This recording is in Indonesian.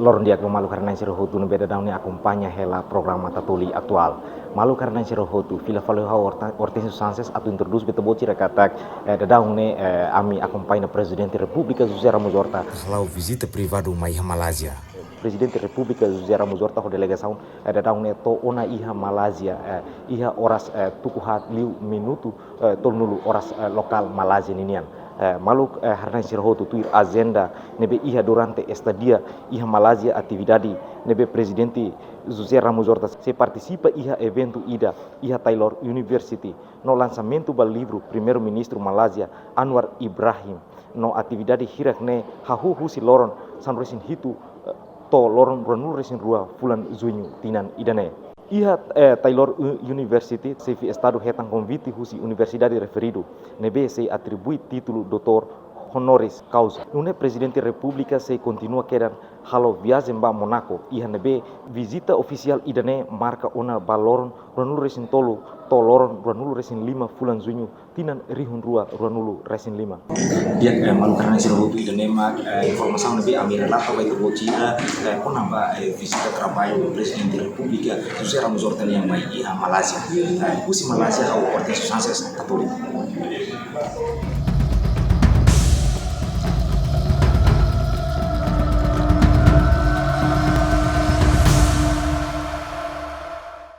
Lorong dia malu karena hotu no beda daun acompanha hela programa tatuli aktual. Malu karena hotu fila falou Hortêncio Sanches atau introduz beto boci rekatak da daun ami acompanha presidente República José Ramos Horta. Halau visita privado mai Malaysia. Presidente República José Ramos Horta ho delegação da daun to ona iha Malaysia iha oras tukuhat liu minuto tolnulu oras lokal Malaysia ninian. Malu harna hotu tuir agenda nebe iha durante esta dia iha Malaysia atividade nebe presidente José Ramos Horta se participa iha evento ida iha Taylor University no lançamento do livro primeiro-ministro Malaysia Anwar Ibrahim no atividade hirakne hahu husi loron sanresin hitu to loron ranul resin rua fulan junho tinan idane. Iha Taylor University se estado retan convite husi universidade referido nebe se atribui título doutor honoris causa. Nune presidente República se continua querer halo viagem ba Monaco iha nebe visita oficial idane marca ona baloron ranul resin tolu to loron ranul resin 5 fulan junho tinan rihun rua ranulu resin 5. Dia malu karena hotu idane mak informasi nebe amira lato ba itu bocina kona ba visita trabalho presidente República José Ramos Horta yang mai iha Malaysia. Usi Malaysia au Hortêncio Sanches Katolik.